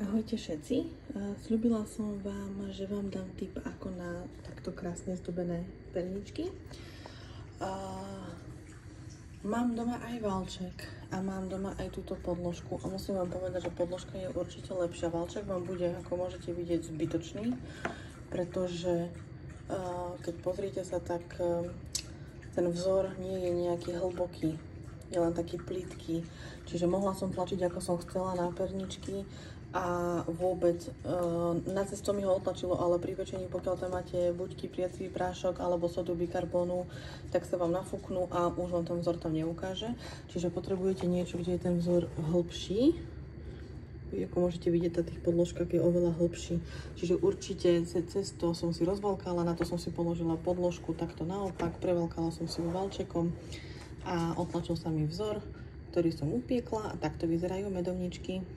Ahojte všetci, sľúbila som vám, že vám dám tip ako na takto krásne zdobené perničky. Mám doma aj valček a mám doma aj túto podložku a musím vám povedať, že podložka je určite lepšia. Valček vám bude, ako môžete vidieť, zbytočný, pretože keď pozriete sa, tak ten vzor nie je nejaký hlboký, je len taký plytký, čiže mohla som tlačiť ako som chcela na perničky a vôbec na cesto mi ho otlačilo, ale pri pečení, pokiaľ tam máte buď kypriací prášok alebo sodu bikarbónu, tak sa vám nafúknú a už vám ten vzor tam neukáže. Čiže potrebujete niečo, kde je ten vzor hlbší. Ako môžete vidieť, na tých podložkách je oveľa hlbší. Čiže určite cez to som si rozvalkala, na to som si položila podložku, takto naopak, prevalkala som si ho valčekom a otlačil sa mi vzor, ktorý som upiekla a takto vyzerajú medovničky.